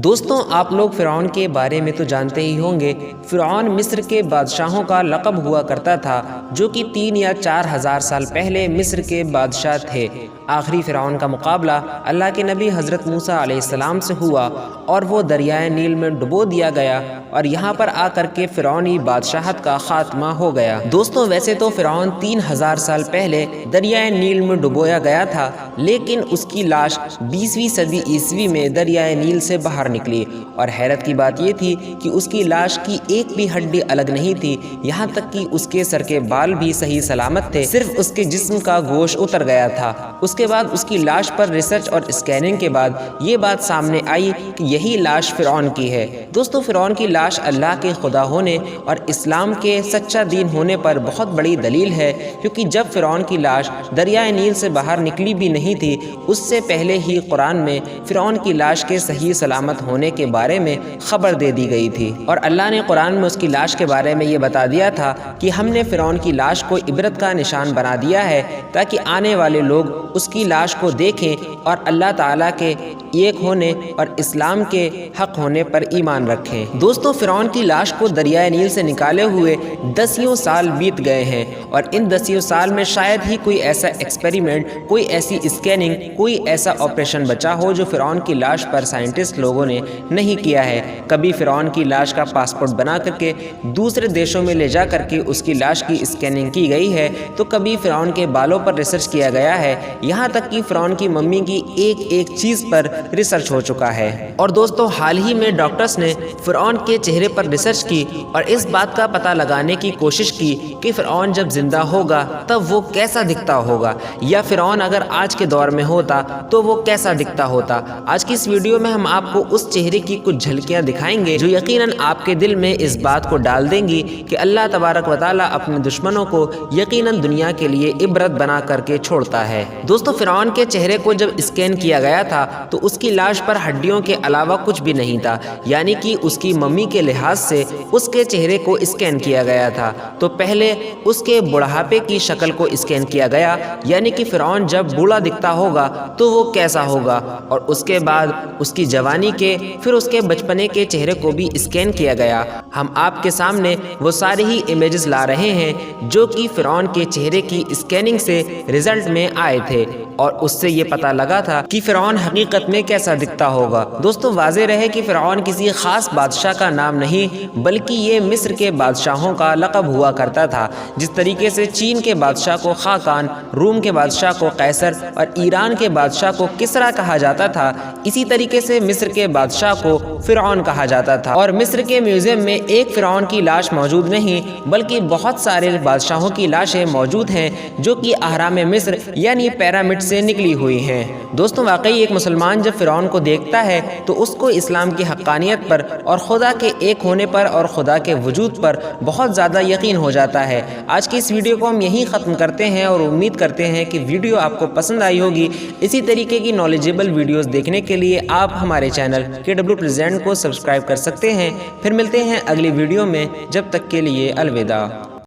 دوستوں آپ لوگ فرعون کے بارے میں تو جانتے ہی ہوں گے۔ فرعون مصر کے بادشاہوں کا لقب ہوا کرتا تھا، جو کہ 3 یا 4 ہزار سال پہلے مصر کے بادشاہ تھے۔ آخری فرعون کا مقابلہ اللہ کے نبی حضرت موسیٰ علیہ السلام سے ہوا اور وہ دریائے نیل میں ڈبو دیا گیا اور یہاں پر آ کر کے فرعونی بادشاہت کا خاتمہ ہو گیا۔ دوستوں ویسے تو فرعون 3000 سال پہلے دریائے نیل میں ڈبویا گیا تھا، لیکن اس کی لاش 20ویں صدی عیسوی میں دریائے نیل سے باہر نکلی اور حیرت کی بات یہ تھی کہ اس کی لاش کی ایک بھی ہڈی الگ نہیں تھی، یہاں تک کہ اس کے سر کے بال بھی صحیح سلامت تھے، صرف اس کے جسم کا گوشت اتر گیا تھا۔ اس کے بعد اس کی لاش پر ریسرچ اور اسکیننگ کے بعد یہ بات سامنے آئی کہ یہی لاش فرعون کی ہے۔ دوستو فرعون کی لاش اللہ کے خدا ہونے اور اسلام کے سچا دین ہونے پر بہت بڑی دلیل ہے، کیونکہ جب فرعون کی لاش دریائے نیل سے باہر نکلی بھی نہیں تھی، اس سے پہلے ہی قرآن میں فرعون کی لاش کے صحیح سلامت ہونے کے بارے میں خبر دے دی گئی تھی، اور اللہ نے قرآن میں اس کی لاش کے بارے میں یہ بتا دیا تھا کہ ہم نے فرعون کی لاش کو عبرت کا نشان بنا دیا ہے تاکہ آنے والے لوگ اس کی لاش کو دیکھیں اور اللہ تعالیٰ کے ایک ہونے اور اسلام کے حق ہونے پر ایمان رکھیں۔ دوستو فرعون کی لاش کو دریائے نیل سے نکالے ہوئے 10 سال بیت گئے ہیں، اور ان 10 سال میں شاید ہی کوئی ایسا ایکسپیریمنٹ، کوئی ایسی اسکیننگ، کوئی ایسا آپریشن بچا ہو جو فرعون کی لاش پر سائنٹسٹ لوگوں نے نہیں کیا ہے۔ کبھی فرعون کی لاش کا پاسپورٹ بنا کر کے دوسرے دیشوں میں لے جا کر کے اس کی لاش کی اسکیننگ کی گئی ہے، تو کبھی فرعون کے بالوں پر ریسرچ کیا گیا ہے، یہاں تک کہ فرعون کی ممی کی ایک ایک چیز پر ریسرچ ہو چکا ہے۔ اور دوستو حال ہی میں ڈاکٹرز نے فرعون کے چہرے پر ریسرچ کی اور اس بات کا پتہ لگانے کی کوشش کی کہ فرعون جب زندہ ہوگا تب وہ کیسا دکھتا ہوگا، یا فرعون اگر آج کے دور میں ہوتا تو وہ کیسا دکھتا ہوتا۔ آج کی اس ویڈیو میں ہم آپ کو اس چہرے کی کچھ جھلکیاں دکھائیں گے جو یقیناً آپ کے دل میں اس بات کو ڈال دیں گی کہ اللہ تبارک و تعالیٰ اپنے دشمنوں کو یقیناً دنیا کے لیے عبرت بنا کر کے چھوڑتا ہے۔ دوستو فرعون کے چہرے کو جب اسکین کیا گیا تھا تو اس کی لاش پر ہڈیوں کے علاوہ کچھ بھی نہیں تھا، یعنی کہ اس کی ممی کے لحاظ سے اس کے چہرے کو اسکین کیا گیا تھا۔ تو پہلے اس کے بڑھاپے کی شکل کو اسکین کیا گیا، یعنی کہ فرعون جب بوڑھا دکھتا ہوگا تو وہ کیسا ہوگا، اور اس کے بعد اس کی جوانی کے، پھر اس کے بچپنے کے چہرے کو بھی اسکین کیا گیا۔ ہم آپ کے سامنے وہ سارے ہی امیجز لا رہے ہیں جو کہ فرعون کے چہرے کی اسکیننگ سے رزلٹ میں آئے تھے، اور اس سے یہ پتہ لگا تھا کہ فرعون حقیقت میں کیسا دکھتا ہوگا۔ دوستو واضح رہے کہ فرعون کسی خاص بادشاہ کا نام نہیں، بلکہ یہ مصر کے بادشاہوں کا لقب ہوا کرتا تھا۔ جس طریقے سے چین کے بادشاہ کو خاقان، روم کے بادشاہ کو قیصر اور ایران کے بادشاہ کو کسریٰ کہا جاتا تھا، اسی طریقے سے مصر کے بادشاہ کو فرعون کہا جاتا تھا۔ اور مصر کے میوزیم میں ایک فرعون کی لاش موجود نہیں، بلکہ بہت سارے بادشاہوں کی لاشیں موجود ہیں جو کہ اہرام مصر یعنی پیرامڈ سے نکلی ہوئی ہیں۔ دوستوں واقعی ایک مسلمان جب فرعون کو دیکھتا ہے تو اس کو اسلام کی حقانیت پر اور خدا کے ایک ہونے پر اور خدا کے وجود پر بہت زیادہ یقین ہو جاتا ہے۔ آج کی اس ویڈیو کو ہم یہیں ختم کرتے ہیں اور امید کرتے ہیں کہ ویڈیو آپ کو پسند آئی ہوگی۔ اسی طریقے کی نالجیبل ویڈیوز دیکھنے کے لیے آپ ہمارے چینل KW پریزنٹ کو سبسکرائب کر سکتے ہیں۔ پھر ملتے ہیں اگلی ویڈیو میں، جب تک کے لیے الوداع۔